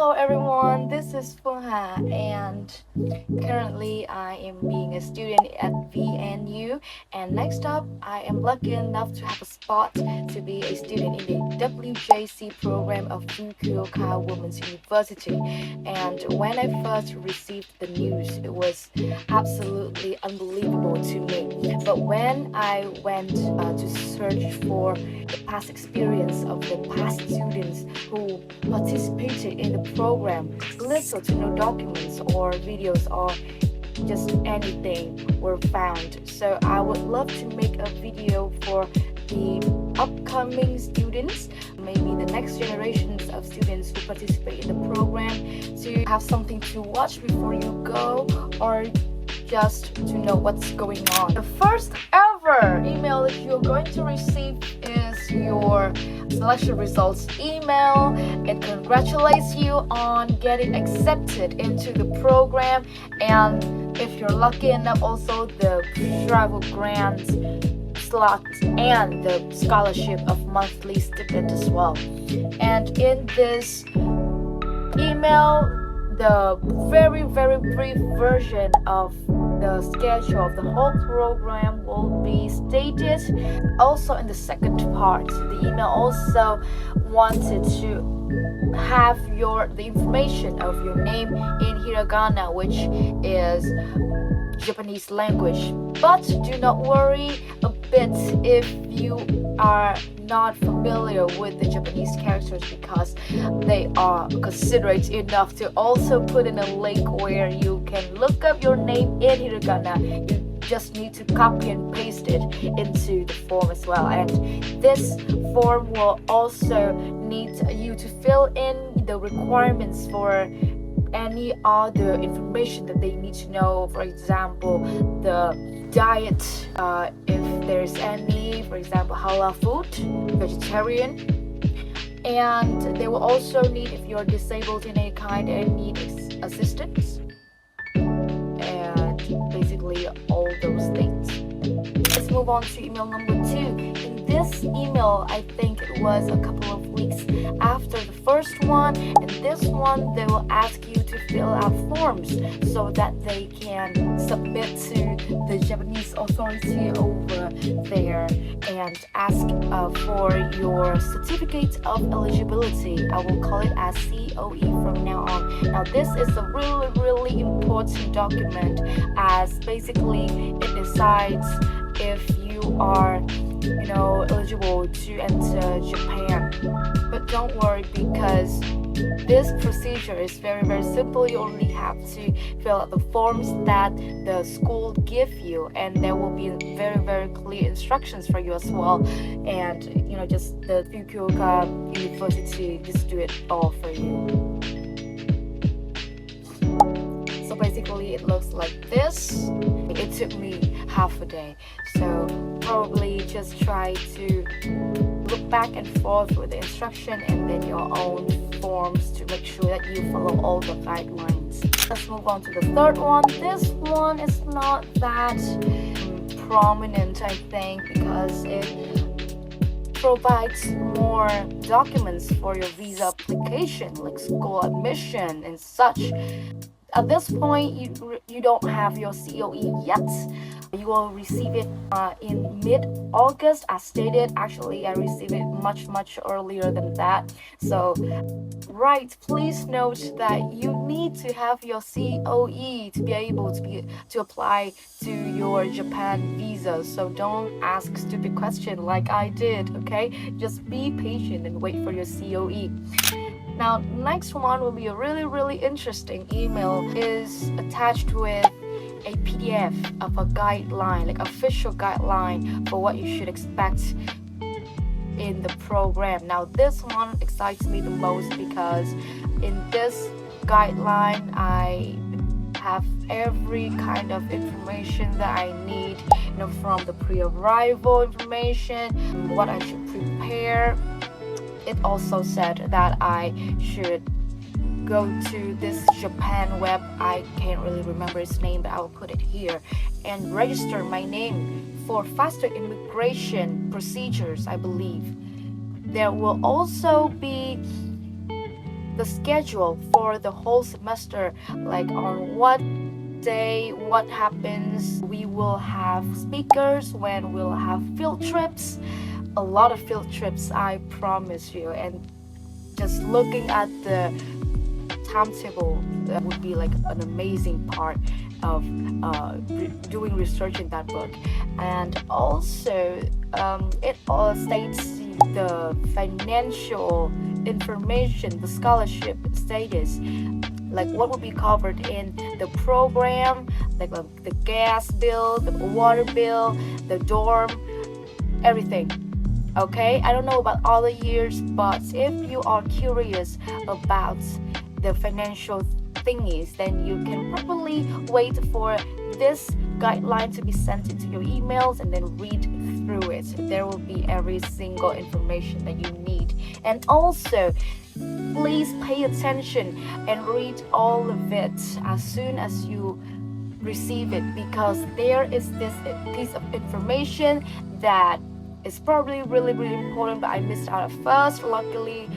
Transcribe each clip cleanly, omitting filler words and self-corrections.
Hello everyone, this is Fuha and currently I am being a student at VNU, and next up I am lucky enough to have a spot to be a student in the WJC program of Fukuoka Women's University. And when I first received the news, it was absolutely unbelievable to me. But when I went to search for the past experience of the past students who participated in the program, little to no documents or videos or just anything were found. So I would love to make a video for the upcoming students, maybe the next generations of students who participate in the program, to have something to watch before you go, or just to know what's going on. The first ever email that you're going to receive is your selection results email. It congratulates you on getting accepted into the program, and if you're lucky enough, also the travel grant slot and the scholarship of monthly stipend as well. And in this email, the very brief version of the schedule of the whole program will be stated. Also in the second part, the email also wanted to have the information of your name in hiragana, which is Japanese language. But do not worry a bit if you are not familiar with the Japanese characters, because they are considerate enough to also put in a link where you can look up your name in hiragana. You just need to copy and paste it into the form as well. And this form will also need you to fill in the requirements for any other information that they need to know. For example, the diet, if there's any, for example, halal food, vegetarian. And they will also need, if you're disabled in any kind and need assistance, and basically all those things. Let's move on to email number 2. In this email, I think it was a couple of weeks after the first one, and this one they will ask you to fill out forms so that they can submit to the Japanese authority over there and ask for your certificate of eligibility. I will call it as COE from now on. Now this is a really important document, as basically it decides if you are eligible to enter Japan. But don't worry, because this procedure is very simple. You only have to fill out the forms that the school give you, and there will be very clear instructions for you as well. And just the Fukuoka University just do it all for you. So basically it looks like this. It took me half a day, so probably just try to look back and forth with the instruction and then your own forms to make sure that you follow all the guidelines. Let's move on to the third one. This one is not that prominent, I think, because it provides more documents for your visa application, like school admission and such. At this point, you don't have your COE yet. You will receive it in mid-August. As stated, actually I received it much earlier than that. So please note that you need to have your COE to be able to apply to your Japan visa. So don't ask stupid questions like I did, okay? Just be patient and wait for your COE. Now, next one will be a really interesting email. Is attached with a PDF of a guideline, like official guideline for what you should expect in the program. Now, this one excites me the most because in this guideline, I have every kind of information that I need, from the pre-arrival information, what I should prepare. It also said that I should go to this Japan web, I can't really remember its name, but I will put it here, and register my name for faster immigration procedures, I believe. There will also be the schedule for the whole semester, like on what day what happens. We will have speakers, when we'll have field trips, a lot of field trips, I promise you. And just looking at the timetable, that would be like an amazing part of doing research in that book. And also it all states the financial information, the scholarship status, like what will be covered in the program, like the gas bill, the water bill, the dorm, everything. Okay, I don't know about other years, but if you are curious about the financial thingies, then you can probably wait for this guideline to be sent into your emails and then read through it. There will be every single information that you need. And also, please pay attention and read all of it as soon as you receive it, because there is this piece of information that is probably really important, but I missed out at first. Luckily,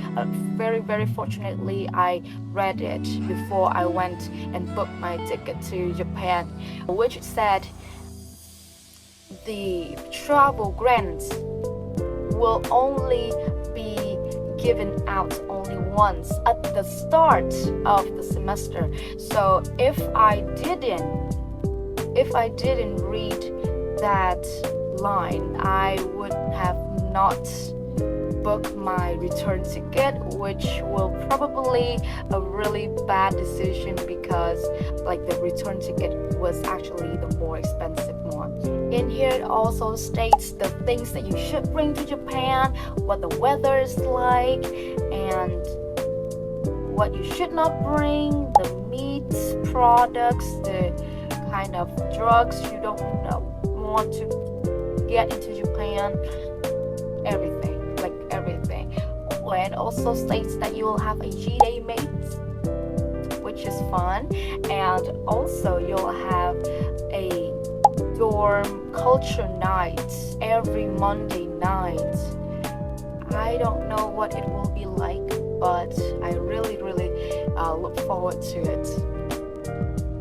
very fortunately, I read it before I went and booked my ticket to Japan, which said the travel grants will only be given out only once at the start of the semester. So if I didn't read that line, I would have not booked my return ticket, which will probably a really bad decision, because like the return ticket was actually the more expensive one. In here it also states the things that you should bring to Japan, what the weather is like, and what you should not bring, the meat products, the kind of drugs you don't want to get into Japan, everything, like everything. And also states that you will have a G-Day mate, which is fun, and also you'll have a dorm culture night every Monday night. I don't know what it will be like, but I really look forward to it.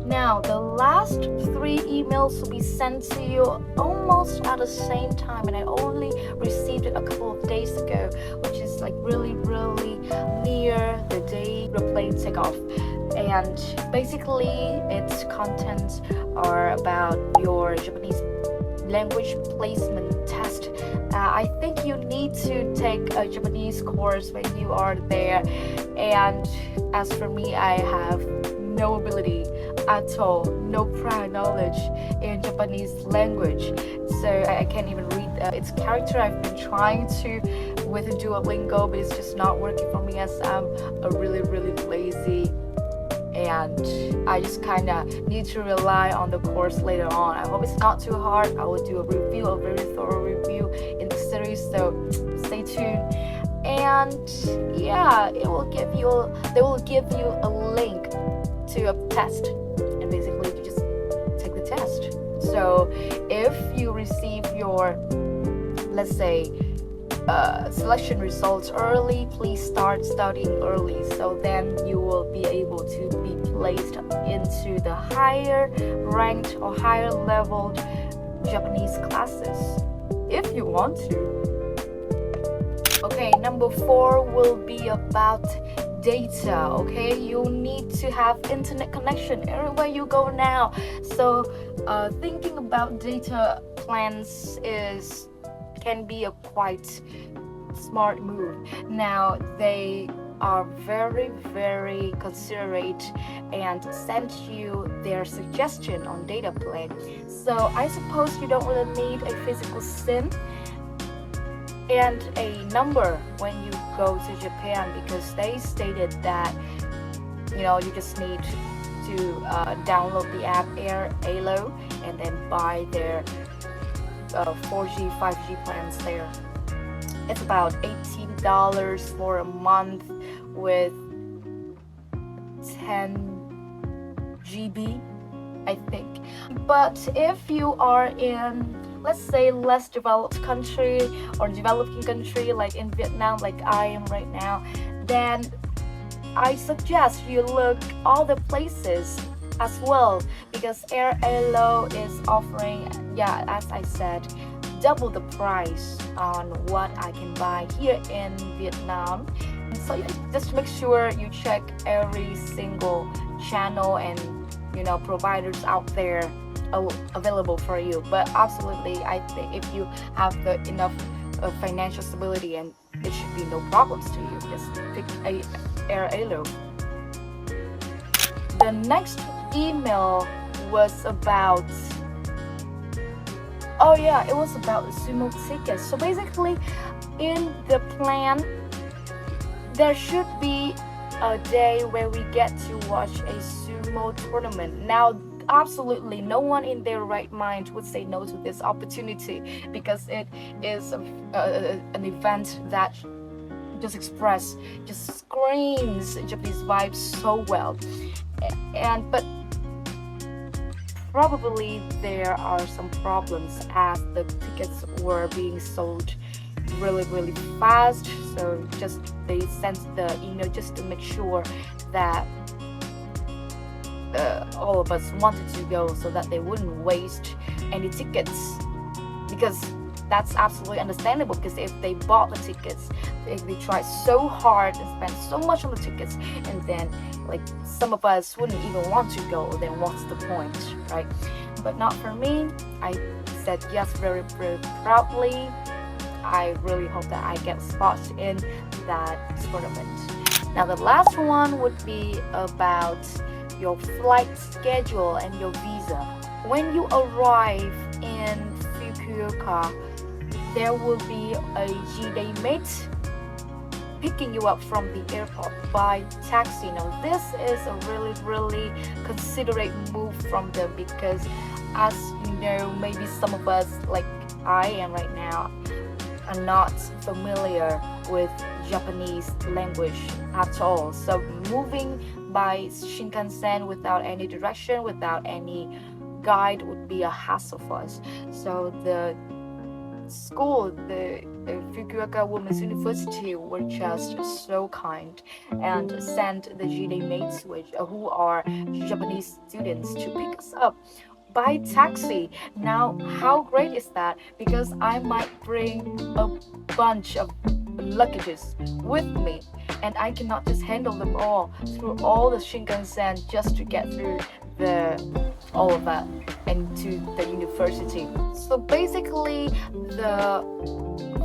Now, the last 3 emails will be sent to you almost at the same time, and I only received it a couple of days ago, which is like really near the day the plane take off. And basically, its contents are about your Japanese language placement test. I think you need to take a Japanese course when you are there, and as for me, I have no ability at all, no prior knowledge in Japanese language, so I can't even read its character. I've been trying to with Duolingo, but it's just not working for me, as I'm a really lazy, and I just kind of need to rely on the course later on. I hope it's not too hard. I will do a very thorough review in the series, so stay tuned. And yeah, they will give you a link to a test, and basically you just take the test. So if you receive your, let's say, selection results early, please start studying early, so then you will be able to be placed into the higher ranked or higher leveled Japanese classes if you want to. Okay, number 4 will be about data. Okay, you need to have internet connection everywhere you go now. So thinking about data plans can be a quite smart move. Now they are very considerate and send you their suggestion on data plan. So I suppose you don't really need a physical SIM and a number when you go to Japan, because they stated that you just need to download the app Ailo and then buy their 4G 5G plans there. It's about $18 for a month with 10 GB, I think. But if you are in, let's say, less developed country or developing country like in Vietnam, like I am right now, then I suggest you look all the places as well, because AirAlo is offering, yeah, as I said, double the price on what I can buy here in Vietnam. So just make sure you check every single channel and providers out there available for you. But absolutely, I think if you have the enough financial stability, and it should be no problems to you, just pick a AirAlo. The next email was about, oh yeah, it was about the sumo tickets. So basically, in the plan, there should be a day where we get to watch a sumo tournament. Now, absolutely no one in their right mind would say no to this opportunity, because it is an event that just screams Japanese vibes so well. But probably there are some problems, as the tickets were being sold really fast. So just they sent the email just to make sure that all of us wanted to go, so that they wouldn't waste any tickets, because that's absolutely understandable. Because if they bought the tickets, if they tried so hard and spent so much on the tickets, and then like some of us wouldn't even want to go, then what's the point, right? But not for me. I said yes very proudly. I really hope that I get spots in that tournament. Now the last one would be about your flight schedule and your visa. When you arrive in Fukuoka, there will be a G-Day mate picking you up from the airport by taxi. Now this is a really considerate move from them, because as you know, maybe some of us, like I am right now, are not familiar with Japanese language at all. So moving by Shinkansen without any direction, without any guide, would be a hassle for us. So the school, the Fukuoka Women's University, were just so kind and sent the G-Day mates, who are Japanese students, to pick us up by taxi. Now, how great is that? Because I might bring a bunch of luggages with me, and I cannot just handle them all through all the Shinkansen just to get through all of that and to the university. So basically, the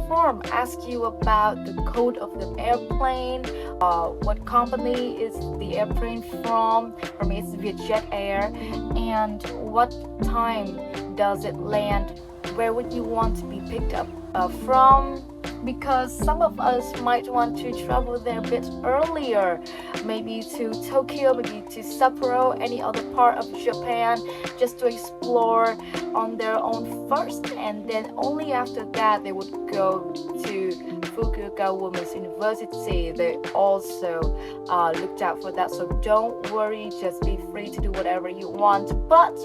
form asks you about the code of the airplane, what company is the airplane from. For me, it's Vietjet Air, and what time does it land, where would you want to be picked up from, because some of us might want to travel there a bit earlier, maybe to Tokyo, maybe to Sapporo, any other part of Japan, just to explore on their own first, and then only after that they would go to Fukuoka Women's University. They also looked out for that, so don't worry, just be free to do whatever you want. But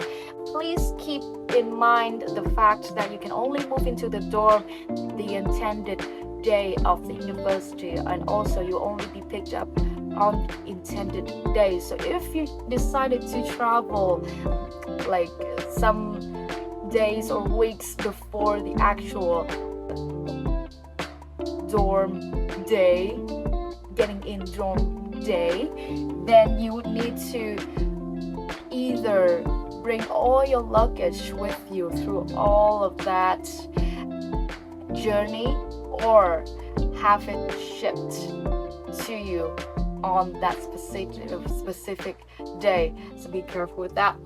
please keep in mind the fact that you can only move into the dorm the intended day of the university, and also you only be picked up on the intended day. So if you decided to travel like some days or weeks before the actual dorm day, getting in dorm day, then you would need to either bring all your luggage with you through all of that journey, or have it shipped to you on that specific day. So be careful with that.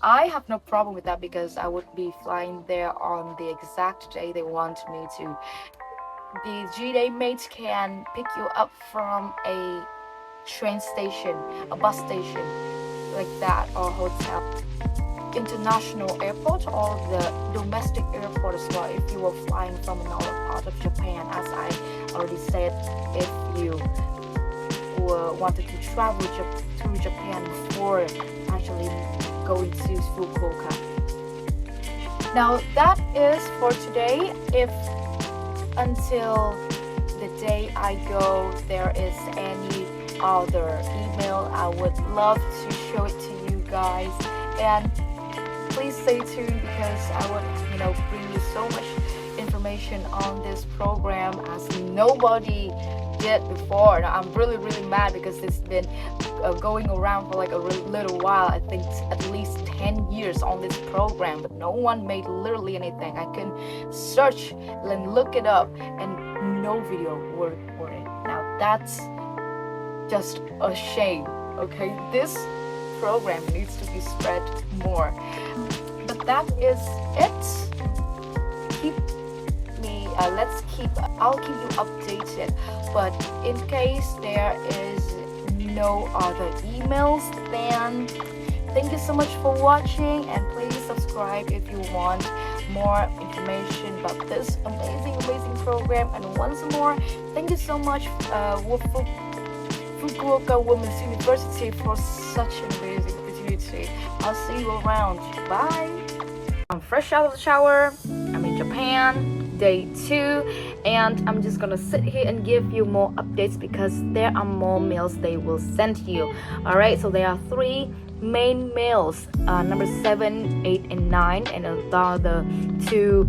I have no problem with that, because I would be flying there on the exact day they want me to. The G-Day mates can pick you up from a train station, a bus station like that, or hotel, international airport, or the domestic airport as well, if you were flying from another part of Japan. As I already said, if you wanted to travel through Japan before actually going to Fukuoka. Now that is for today. If until the day I go there is any other email, I would love to show it to you guys. And please stay tuned because I would, bring you so much information on this program as nobody did before. Now, I'm really, really mad because it's been going around for like a little while. I think at least 10 years on this program, but no one made literally anything. I can search and look it up, and no video were in. Now that's just a shame. Okay, this program needs to be spread more. But that is it. I'll keep you updated. But in case there is no other emails, then thank you so much for watching, and please subscribe if you want more information about this amazing program. And once more, thank you so much Fukuoka Women's University for such an amazing opportunity. I'll see you around. Bye. I'm fresh out of the shower. I'm in Japan, day 2, and I'm just gonna sit here and give you more updates because there are more mails they will send you. Alright, so there are 3 main mails, number 7, 8, and 9, and the other 2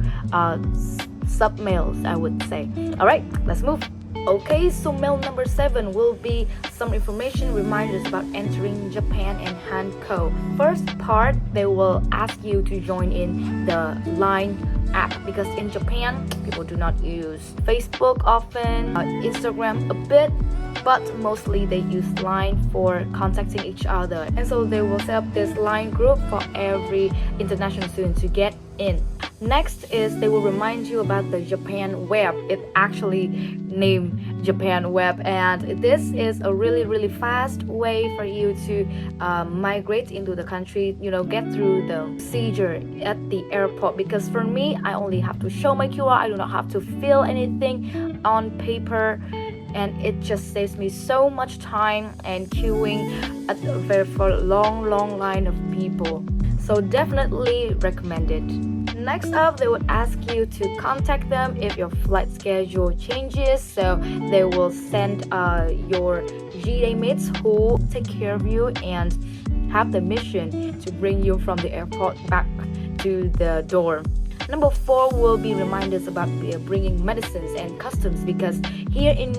sub mails, I would say. Alright, let's move. Okay, so mail number 7 will be some information reminders about entering Japan and Hanko. First part, they will ask you to join in the Line app because in Japan, people do not use Facebook often, Instagram a bit, but mostly they use Line for contacting each other. And so they will set up this Line group for every international student to get in. Next is they will remind you about the Japan Web. It actually named Japan Web, and this is a really fast way for you to migrate into the country, get through the procedure at the airport. Because for me, I only have to show my QR. I do not have to fill anything on paper, and it just saves me so much time and queuing for a long line of people. So definitely recommended. Next up, they would ask you to contact them if your flight schedule changes. So they will send your G-Day mates who take care of you and have the mission to bring you from the airport back to the dorm. Number 4 will be reminders about bringing medicines and customs, because here in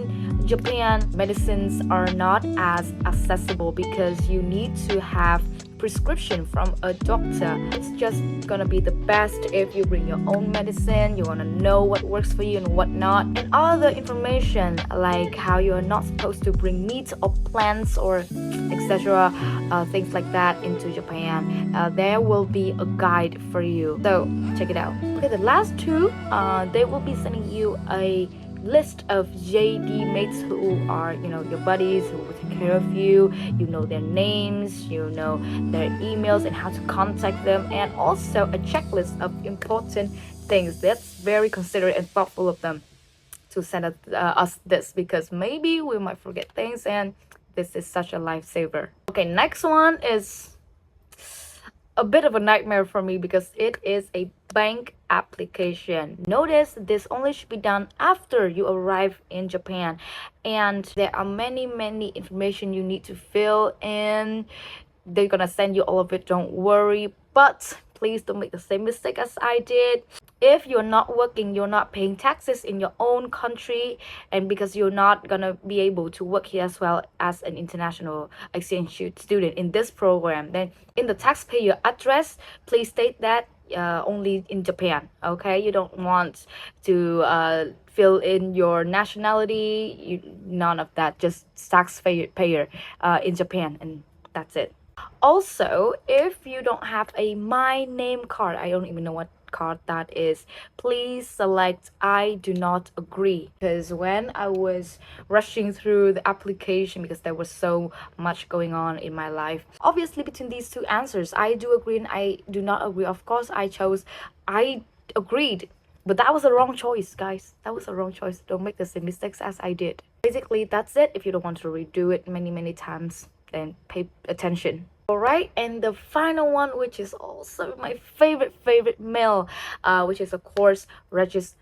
Japan, medicines are not as accessible because you need to have prescription from a doctor. It's just gonna be the best if you bring your own medicine. You wanna know what works for you and what not, and other information like how you are not supposed to bring meat or plants or etc. Things like that into Japan. There will be a guide for you, so check it out. Okay, the last 2, they will be sending you a list of JD mates who are, your buddies who will take care of you. You know their names, you know their emails and how to contact them, and also a checklist of important things. That's very considerate and thoughtful of them to send us this, because maybe we might forget things, and this is such a lifesaver. Okay, next one is a bit of a nightmare for me because it is a bank application. Notice this only should be done after you arrive in Japan, and there are many information you need to fill in. They're gonna send you all of it, don't worry, but please don't make the same mistake as I did. If you're not working, you're not paying taxes in your own country, and because you're not gonna be able to work here as well as an international exchange student in this program, then in the taxpayer address, please state that only in Japan. Okay, you don't want to fill in your nationality, none of that, just taxpayer in Japan, and that's it. Also, if you don't have a My Name card, I don't even know what card that is, please select I do not agree, because when I was rushing through the application, because there was so much going on in my life, obviously between these 2 answers, I do agree and I do not agree, of course I chose I agreed. But that was the wrong choice, guys. That was the wrong choice. Don't make the same mistakes as I did. Basically, that's it. If you don't want to redo it many times, then pay attention. Alright, and the final one, which is also my favorite mail, which is of course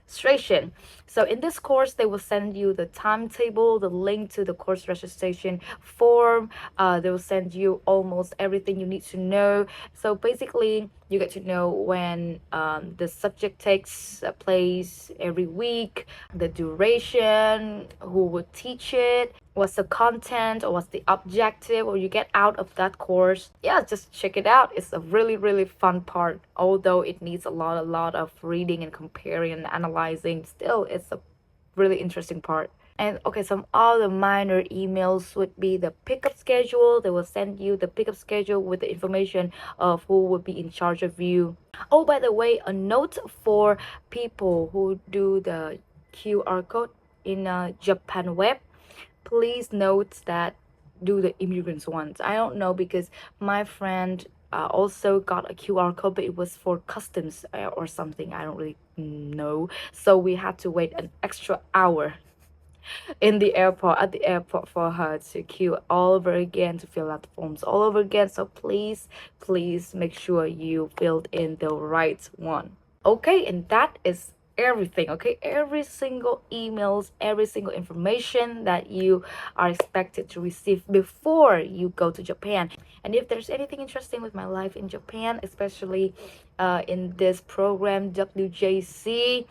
registration. So in this course, they will send you the timetable, the link to the course registration form. They will send you almost everything you need to know. So basically, you get to know when the subject takes place every week, the duration, who would teach it, what's the content or what's the objective or you get out of that course. Yeah, just check it out. It's a really fun part, although it needs a lot of reading and comparing and analyzing. Still, it's a really interesting part. And okay, some other minor emails would be the pickup schedule. They will send you the pickup schedule with the information of who would be in charge of you. Oh, by the way, a note for people who do the QR code in Japan web. Please note that do the immigrants ones. I don't know because my friend also got a QR code, but it was for customs or something. I don't really know. So we had to wait an extra hour in the airport at the airport for her to queue all over again to fill out the forms all over again. So please make sure you filled in the right one. Okay, and that is everything. Okay, every single emails, every single information that you are expected to receive before you go to Japan. And if there's anything interesting with my life in Japan, especially in this program WJC,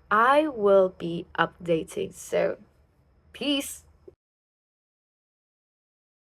I will be updating. So peace.